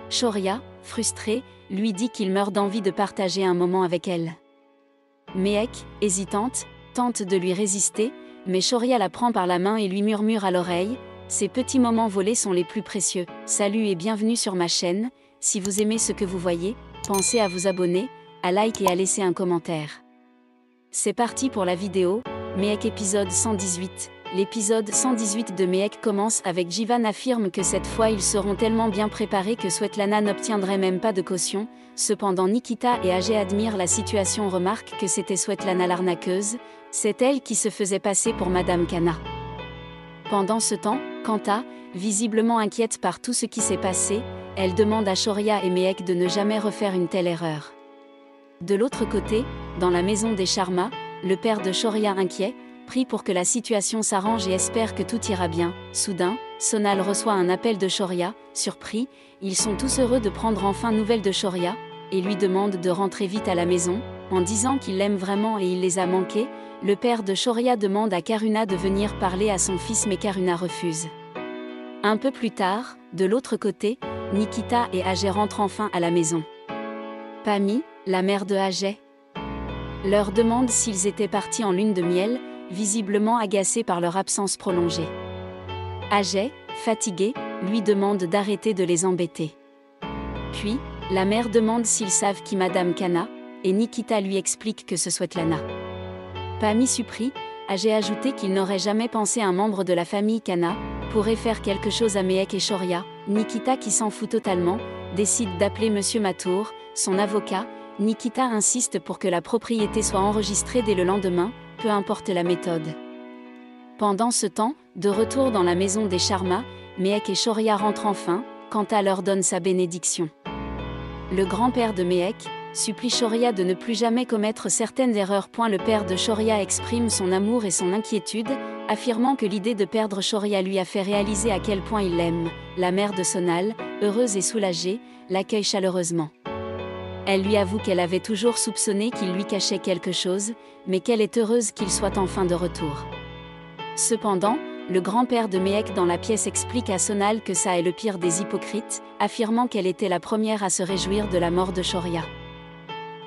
Shoria, frustré, lui dit qu'il meurt d'envie de partager un moment avec elle. Mehek, hésitante, tente de lui résister, mais Shoria la prend par la main et lui murmure à l'oreille « Ces petits moments volés sont les plus précieux. Salut et bienvenue sur ma chaîne. Si vous aimez ce que vous voyez, pensez à vous abonner, à like et à laisser un commentaire. » C'est parti pour la vidéo, Mehek épisode 118. L'épisode 118 de Mehek commence avec Jivan affirme que cette fois ils seront tellement bien préparés que Svetlana n'obtiendrait même pas de caution. Cependant Nikita et Ajay admirent la situation, remarquent que c'était Svetlana l'arnaqueuse, c'est elle qui se faisait passer pour Madame Kana. Pendant ce temps, Kanta, visiblement inquiète par tout ce qui s'est passé, elle demande à Shoria et Mehek de ne jamais refaire une telle erreur. De l'autre côté, dans la maison des Sharma, le père de Shoria inquiet, prie pour que la situation s'arrange et espère que tout ira bien. Soudain, Sonal reçoit un appel de Shoria, surpris, ils sont tous heureux de prendre enfin nouvelle de Shoria, et lui demandent de rentrer vite à la maison, en disant qu'il l'aime vraiment et il les a manqués. Le père de Shoria demande à Karuna de venir parler à son fils mais Karuna refuse. Un peu plus tard, de l'autre côté, Nikita et Ajay rentrent enfin à la maison. Pami, la mère de Ajay, leur demande s'ils étaient partis en lune de miel, visiblement agacés par leur absence prolongée. Ajay, fatigué, lui demande d'arrêter de les embêter. Puis, la mère demande s'ils savent qui Madame Kana, et Nikita lui explique que ce soit Lana. Pami surpris, Ajay ajouté qu'il n'aurait jamais pensé un membre de la famille Kana pourrait faire quelque chose à Mehek et Shoria. Nikita, qui s'en fout totalement, décide d'appeler Monsieur Matour, son avocat. Nikita insiste pour que la propriété soit enregistrée dès le lendemain, peu importe la méthode. Pendant ce temps, de retour dans la maison des Sharma, Mehek et Shoria rentrent enfin, Kanta leur donne sa bénédiction. Le grand-père de Mehek supplie Shoria de ne plus jamais commettre certaines erreurs. Le père de Shoria exprime son amour et son inquiétude, affirmant que l'idée de perdre Shoria lui a fait réaliser à quel point il l'aime. La mère de Sonal, heureuse et soulagée, l'accueille chaleureusement. Elle lui avoue qu'elle avait toujours soupçonné qu'il lui cachait quelque chose, mais qu'elle est heureuse qu'il soit enfin de retour. Cependant, le grand-père de Mehek dans la pièce explique à Sonal que ça est le pire des hypocrites, affirmant qu'elle était la première à se réjouir de la mort de Shoria.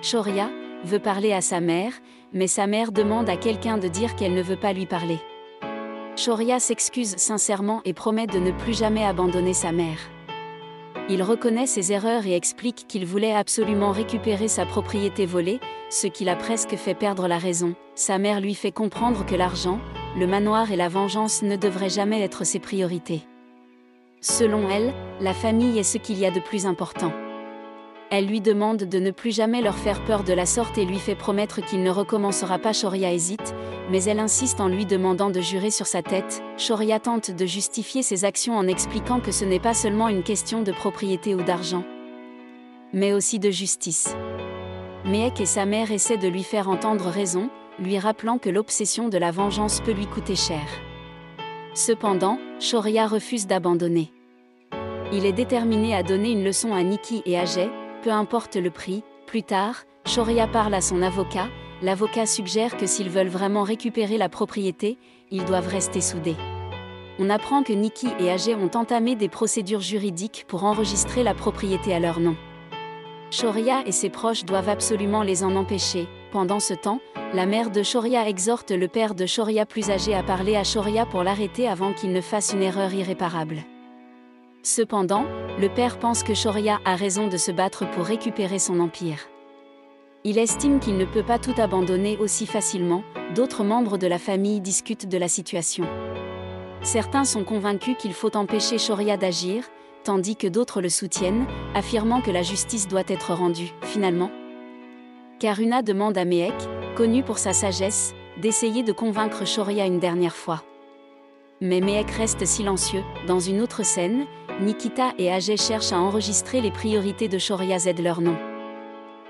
Shoria veut parler à sa mère, mais sa mère demande à quelqu'un de dire qu'elle ne veut pas lui parler. Shoria s'excuse sincèrement et promet de ne plus jamais abandonner sa mère. Il reconnaît ses erreurs et explique qu'il voulait absolument récupérer sa propriété volée, ce qui l'a presque fait perdre la raison. Sa mère lui fait comprendre que l'argent, le manoir et la vengeance ne devraient jamais être ses priorités. Selon elle, la famille est ce qu'il y a de plus important. Elle lui demande de ne plus jamais leur faire peur de la sorte et lui fait promettre qu'il ne recommencera pas. Shoria hésite, mais elle insiste en lui demandant de jurer sur sa tête. Shoria tente de justifier ses actions en expliquant que ce n'est pas seulement une question de propriété ou d'argent, mais aussi de justice. Mehek et sa mère essaient de lui faire entendre raison, lui rappelant que l'obsession de la vengeance peut lui coûter cher. Cependant, Shoria refuse d'abandonner. Il est déterminé à donner une leçon à Nikki et Ajay, peu importe le prix. Plus tard, Shoria parle à son avocat. L'avocat suggère que s'ils veulent vraiment récupérer la propriété, ils doivent rester soudés. On apprend que Nikki et Ajay ont entamé des procédures juridiques pour enregistrer la propriété à leur nom. Shoria et ses proches doivent absolument les en empêcher. Pendant ce temps, la mère de Shoria exhorte le père de Shoria plus âgé à parler à Shoria pour l'arrêter avant qu'il ne fasse une erreur irréparable. Cependant, le père pense que Shoria a raison de se battre pour récupérer son empire. Il estime qu'il ne peut pas tout abandonner aussi facilement. D'autres membres de la famille discutent de la situation. Certains sont convaincus qu'il faut empêcher Shoria d'agir, tandis que d'autres le soutiennent, affirmant que la justice doit être rendue. Finalement, Karuna demande à Mehek, connu pour sa sagesse, d'essayer de convaincre Shoria une dernière fois. Mais Mehek reste silencieux. Dans une autre scène, Nikita et Ajay cherchent à enregistrer les priorités de Shoria Z leur nom.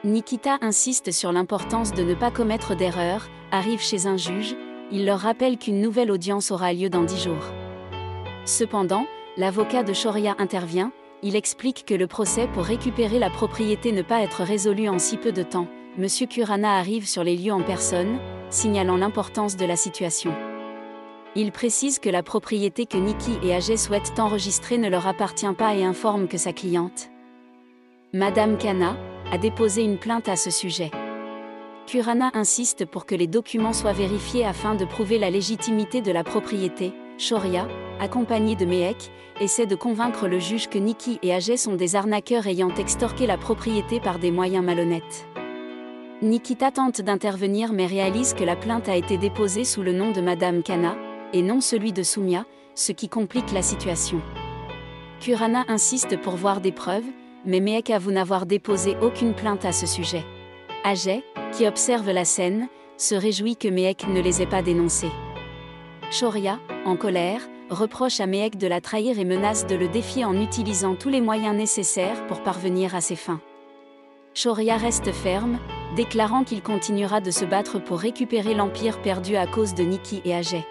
Nikita insiste sur l'importance de ne pas commettre d'erreur, arrive chez un juge, il leur rappelle qu'une nouvelle audience aura lieu dans 10 jours. Cependant, l'avocat de Shoria intervient, il explique que le procès pour récupérer la propriété ne peut pas être résolu en si peu de temps. Monsieur Kurana arrive sur les lieux en personne, signalant l'importance de la situation. Il précise que la propriété que Nikki et Ajay souhaitent enregistrer ne leur appartient pas et informe que sa cliente Madame Kana a déposé une plainte à ce sujet. Kurana insiste pour que les documents soient vérifiés afin de prouver la légitimité de la propriété. Shoria, accompagnée de Mehek, essaie de convaincre le juge que Nikki et Ajay sont des arnaqueurs ayant extorqué la propriété par des moyens malhonnêtes. Nikita tente d'intervenir mais réalise que la plainte a été déposée sous le nom de Madame Kana, et non celui de Soumya, ce qui complique la situation. Kurana insiste pour voir des preuves, mais Mehek avoue n'avoir déposé aucune plainte à ce sujet. Ajay, qui observe la scène, se réjouit que Mehek ne les ait pas dénoncés. Shoria, en colère, reproche à Mehek de la trahir et menace de le défier en utilisant tous les moyens nécessaires pour parvenir à ses fins. Shoria reste ferme, déclarant qu'il continuera de se battre pour récupérer l'empire perdu à cause de Nikki et Ajay.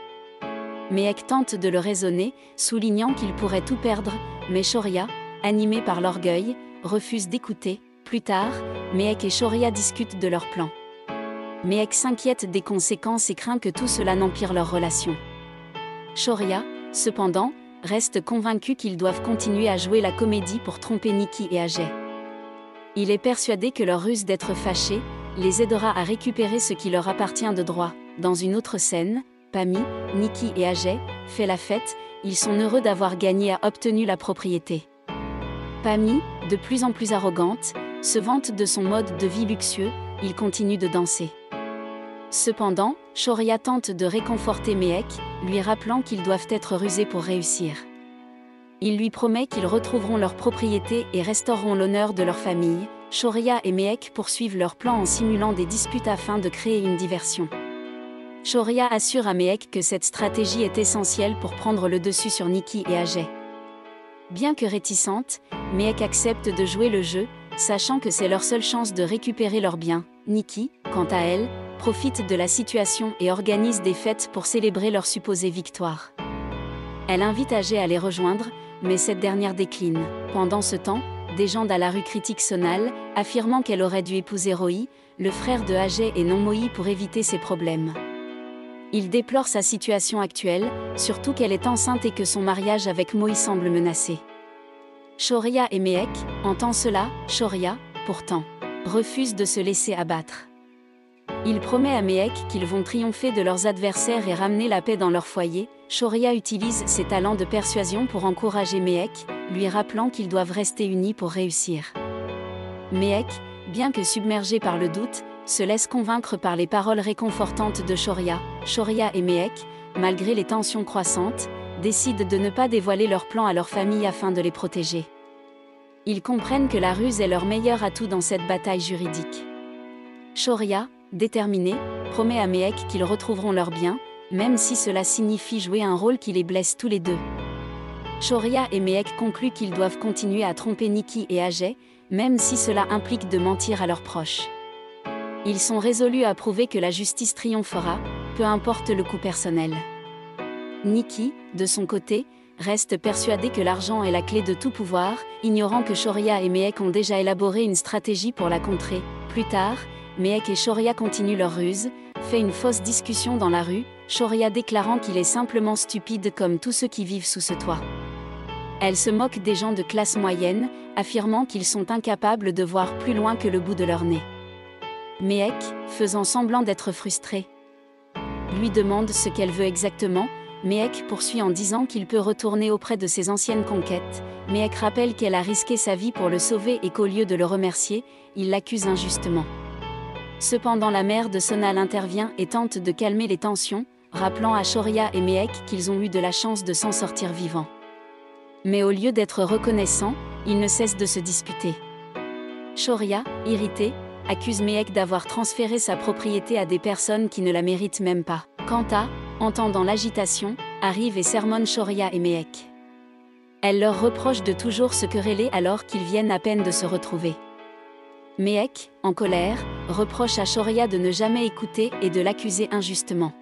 Mehek tente de le raisonner, soulignant qu'il pourrait tout perdre, mais Shoria, animé par l'orgueil, refuse d'écouter. Plus tard, Mehek et Shoria discutent de leur plan. Mehek s'inquiète des conséquences et craint que tout cela n'empire leur relation. Shoria, cependant, reste convaincu qu'ils doivent continuer à jouer la comédie pour tromper Nikki et Ajay. Il est persuadé que leur ruse d'être fâchés les aidera à récupérer ce qui leur appartient de droit. Dans une autre scène, Pami, Nikki et Ajay fait la fête, ils sont heureux d'avoir gagné et obtenu la propriété. Pami, de plus en plus arrogante, se vante de son mode de vie luxueux, il continue de danser. Cependant, Shoria tente de réconforter Mehek, lui rappelant qu'ils doivent être rusés pour réussir. Il lui promet qu'ils retrouveront leur propriété et restaureront l'honneur de leur famille. Shoria et Mehek poursuivent leur plan en simulant des disputes afin de créer une diversion. Shoria assure à Mehek que cette stratégie est essentielle pour prendre le dessus sur Nikki et Ajay. Bien que réticente, Mehek accepte de jouer le jeu, sachant que c'est leur seule chance de récupérer leurs biens. Nikki, quant à elle, profite de la situation et organise des fêtes pour célébrer leur supposée victoire. Elle invite Ajay à les rejoindre, mais cette dernière décline. Pendant ce temps, des gens dans la rue critiquent Sonal, affirmant qu'elle aurait dû épouser Roy, le frère de Ajay et non Moï pour éviter ses problèmes. Ils déplorent sa situation actuelle, surtout qu'elle est enceinte et que son mariage avec Moï semble menacé. Shoria et Mehek entendent cela. Shoria, pourtant, refuse de se laisser abattre. Il promet à Mehek qu'ils vont triompher de leurs adversaires et ramener la paix dans leur foyer. Shoria utilise ses talents de persuasion pour encourager Mehek, lui rappelant qu'ils doivent rester unis pour réussir. Mehek, bien que submergé par le doute, se laisse convaincre par les paroles réconfortantes de Shoria. Shoria et Mehek, malgré les tensions croissantes, décident de ne pas dévoiler leur plan à leur famille afin de les protéger. Ils comprennent que la ruse est leur meilleur atout dans cette bataille juridique. Shoria, déterminé, promet à Mehek qu'ils retrouveront leurs biens, même si cela signifie jouer un rôle qui les blesse tous les deux. Shoria et Mehek concluent qu'ils doivent continuer à tromper Nikki et Ajay, même si cela implique de mentir à leurs proches. Ils sont résolus à prouver que la justice triomphera, peu importe le coût personnel. Nikki, de son côté, reste persuadée que l'argent est la clé de tout pouvoir, ignorant que Shoria et Mehek ont déjà élaboré une stratégie pour la contrer. Plus tard, Mehek et Shoria continuent leur ruse, fait une fausse discussion dans la rue, Shoria déclarant qu'il est simplement stupide comme tous ceux qui vivent sous ce toit. Elle se moque des gens de classe moyenne, affirmant qu'ils sont incapables de voir plus loin que le bout de leur nez. Mehek, faisant semblant d'être frustré, lui demande ce qu'elle veut exactement. Mehek poursuit en disant qu'il peut retourner auprès de ses anciennes conquêtes. Mehek rappelle qu'elle a risqué sa vie pour le sauver et qu'au lieu de le remercier, il l'accuse injustement. Cependant la mère de Sonal intervient et tente de calmer les tensions, rappelant à Shoria et Mehek qu'ils ont eu de la chance de s'en sortir vivants. Mais au lieu d'être reconnaissants, ils ne cessent de se disputer. Shoria, irritée, accuse Mehek d'avoir transféré sa propriété à des personnes qui ne la méritent même pas. Kanta, entendant l'agitation, arrive et sermonne Shoria et Mehek. Elle leur reproche de toujours se quereller alors qu'ils viennent à peine de se retrouver. Mehek, en colère, reproche à Shoria de ne jamais écouter et de l'accuser injustement.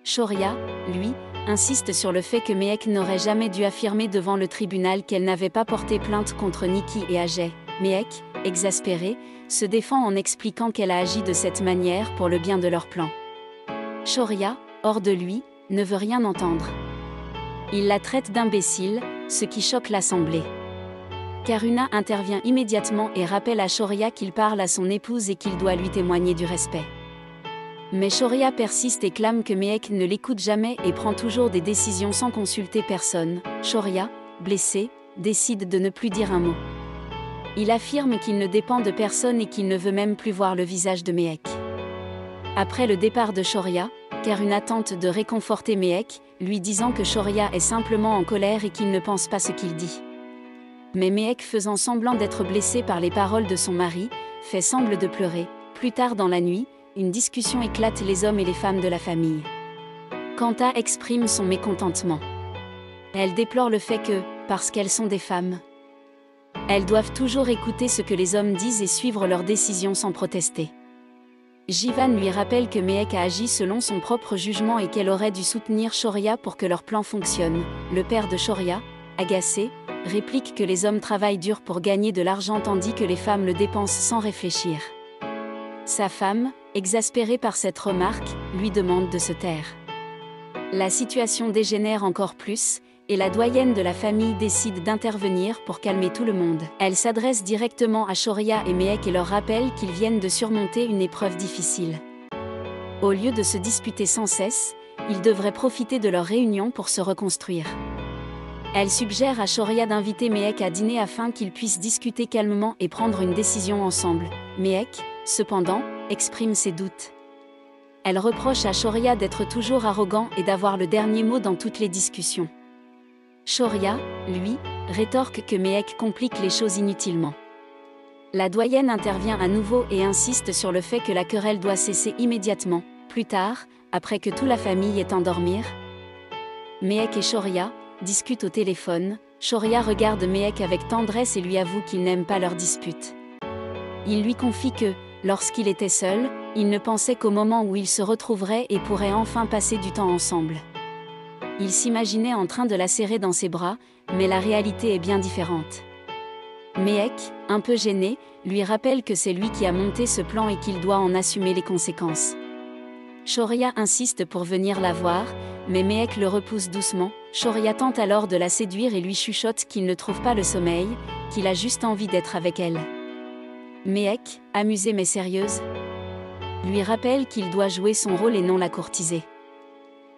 Shoria, lui, insiste sur le fait que Mehek n'aurait jamais dû affirmer devant le tribunal qu'elle n'avait pas porté plainte contre Nikki et Ajay. Mehek, exaspéré, se défend en expliquant qu'elle a agi de cette manière pour le bien de leur plan. Shoria, hors de lui, ne veut rien entendre. Il la traite d'imbécile, ce qui choque l'assemblée. Karuna intervient immédiatement et rappelle à Shaurya qu'il parle à son épouse et qu'il doit lui témoigner du respect. Mais Shaurya persiste et clame que Mehek ne l'écoute jamais et prend toujours des décisions sans consulter personne. Shaurya, blessé, décide de ne plus dire un mot. Il affirme qu'il ne dépend de personne et qu'il ne veut même plus voir le visage de Mehek. Après le départ de Shaurya, Karuna tente de réconforter Mehek, lui disant que Shaurya est simplement en colère et qu'il ne pense pas ce qu'il dit. Mais Mehek, faisant semblant d'être blessé par les paroles de son mari, fait semblant de pleurer. Plus tard dans la nuit, une discussion éclate les hommes et les femmes de la famille. Kanta exprime son mécontentement. Elle déplore le fait que, parce qu'elles sont des femmes, elles doivent toujours écouter ce que les hommes disent et suivre leurs décisions sans protester. Jivan lui rappelle que Mehek a agi selon son propre jugement et qu'elle aurait dû soutenir Shaurya pour que leur plan fonctionne. Le père de Shaurya, agacé, réplique que les hommes travaillent dur pour gagner de l'argent tandis que les femmes le dépensent sans réfléchir. Sa femme, exaspérée par cette remarque, lui demande de se taire. La situation dégénère encore plus, et la doyenne de la famille décide d'intervenir pour calmer tout le monde. Elle s'adresse directement à Shaurya et Mehek et leur rappelle qu'ils viennent de surmonter une épreuve difficile. Au lieu de se disputer sans cesse, ils devraient profiter de leur réunion pour se reconstruire. Elle suggère à Shaurya d'inviter Mehek à dîner afin qu'ils puissent discuter calmement et prendre une décision ensemble. Mehek, cependant, exprime ses doutes. Elle reproche à Shaurya d'être toujours arrogant et d'avoir le dernier mot dans toutes les discussions. Shaurya, lui, rétorque que Mehek complique les choses inutilement. La doyenne intervient à nouveau et insiste sur le fait que la querelle doit cesser immédiatement. Plus tard, après que toute la famille est endormie, Mehek et Shaurya discutent au téléphone. Shaurya regarde Mehek avec tendresse et lui avoue qu'il n'aime pas leur dispute. Il lui confie que, lorsqu'il était seul, il ne pensait qu'au moment où ils se retrouveraient et pourraient enfin passer du temps ensemble. Il s'imaginait en train de la serrer dans ses bras, mais la réalité est bien différente. Mehek, un peu gêné, lui rappelle que c'est lui qui a monté ce plan et qu'il doit en assumer les conséquences. Shaurya insiste pour venir la voir, mais Mehek le repousse doucement. Shaurya tente alors de la séduire et lui chuchote qu'il ne trouve pas le sommeil, qu'il a juste envie d'être avec elle. Mehek, amusée mais sérieuse, lui rappelle qu'il doit jouer son rôle et non la courtiser.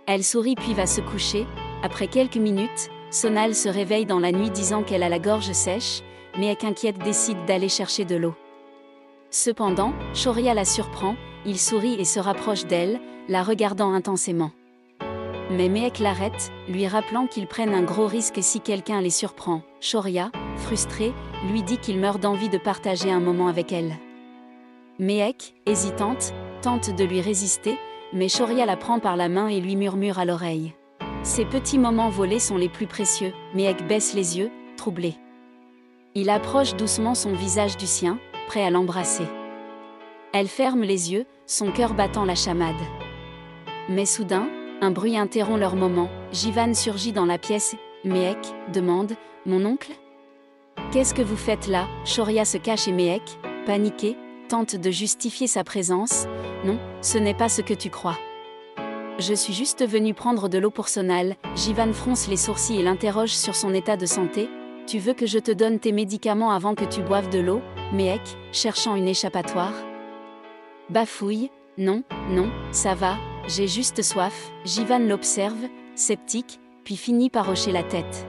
Elle sourit puis va se coucher. Après quelques minutes, Sonal se réveille dans la nuit disant qu'elle a la gorge sèche, Mehek inquiète décide d'aller chercher de l'eau. Cependant, Shaurya la surprend, il sourit et se rapproche d'elle, la regardant intensément. Mais Mehek l'arrête, lui rappelant qu'ils prennent un gros risque si quelqu'un les surprend. Shaurya, frustrée, lui dit qu'il meurt d'envie de partager un moment avec elle. Mehek, hésitante, tente de lui résister, mais Shaurya la prend par la main et lui murmure à l'oreille. Ces petits moments volés sont les plus précieux. Mehek baisse les yeux, troublé. Il approche doucement son visage du sien, prêt à l'embrasser. Elle ferme les yeux, son cœur battant la chamade. Mais soudain, un bruit interrompt leur moment. Jivan surgit dans la pièce. Mehek demande « Mon oncle ?» « Qu'est-ce que vous faites là ?» Shaurya se cache et Mehek, paniqué, tente de justifier sa présence. « Non, ce n'est pas ce que tu crois. Je suis juste venu prendre de l'eau pour Sonal. » Jivan fronce les sourcils et l'interroge sur son état de santé. « Tu veux que je te donne tes médicaments avant que tu boives de l'eau ?» Mehek, cherchant une échappatoire. Bafouille. « Non, non, ça va, j'ai juste soif. » Jivan l'observe, sceptique, puis finit par hocher la tête.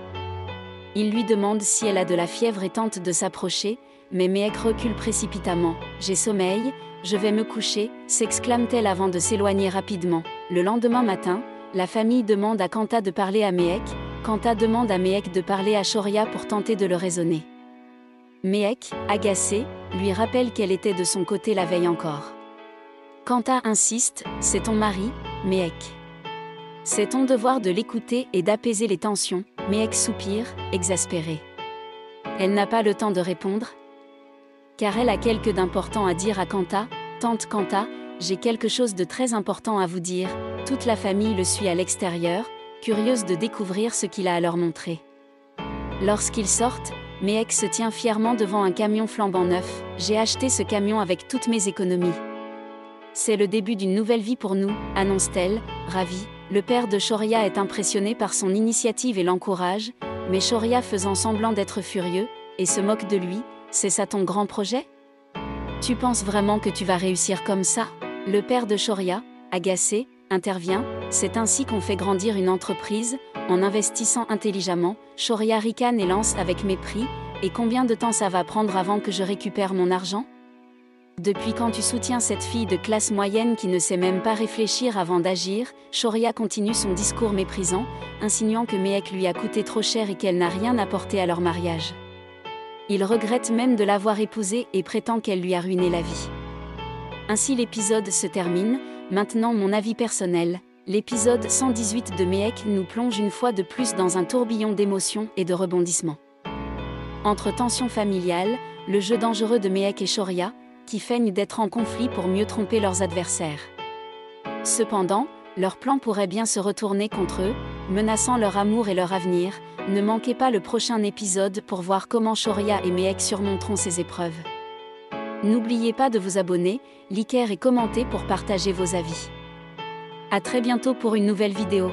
Il lui demande si elle a de la fièvre et tente de s'approcher, mais Mehek recule précipitamment. « J'ai sommeil, je vais me coucher », s'exclame-t-elle avant de s'éloigner rapidement. Le lendemain matin, la famille demande à Kanta de parler à Mehek. Kanta demande à Mehek de parler à Shaurya pour tenter de le raisonner. Mehek, agacé, lui rappelle qu'elle était de son côté la veille encore. Kanta insiste, « C'est ton mari, Mehek. C'est ton devoir de l'écouter et d'apaiser les tensions. » Mehek soupire, exaspérée. Elle n'a pas le temps de répondre, car elle a quelque d'important à dire à Kanta. « Tante Kanta, j'ai quelque chose de très important à vous dire. » Toute la famille le suit à l'extérieur, curieuse de découvrir ce qu'il a à leur montrer. Lorsqu'ils sortent, Mehek se tient fièrement devant un camion flambant neuf. « J'ai acheté ce camion avec toutes mes économies. C'est le début d'une nouvelle vie pour nous, » annonce-t-elle, ravie. Le père de Shaurya est impressionné par son initiative et l'encourage, mais Shaurya faisant semblant d'être furieux, et se moque de lui, c'est ça ton grand projet? Tu penses vraiment que tu vas réussir comme ça? Le père de Shoria, agacé, intervient, c'est ainsi qu'on fait grandir une entreprise, en investissant intelligemment. Shoria ricane et lance avec mépris, et combien de temps ça va prendre avant que je récupère mon argent? Depuis quand tu soutiens cette fille de classe moyenne qui ne sait même pas réfléchir avant d'agir? Shoria continue son discours méprisant, insinuant que Mehek lui a coûté trop cher et qu'elle n'a rien apporté à leur mariage. Il regrette même de l'avoir épousée et prétend qu'elle lui a ruiné la vie. Ainsi l'épisode se termine. Maintenant mon avis personnel, l'épisode 118 de Mehek nous plonge une fois de plus dans un tourbillon d'émotions et de rebondissements. Entre tensions familiales, le jeu dangereux de Mehek et Shoria, qui feignent d'être en conflit pour mieux tromper leurs adversaires. Cependant, leur plan pourrait bien se retourner contre eux, menaçant leur amour et leur avenir. Ne manquez pas le prochain épisode pour voir comment Shoria et Mehek surmonteront ces épreuves. N'oubliez pas de vous abonner, liker et commenter pour partager vos avis. À très bientôt pour une nouvelle vidéo.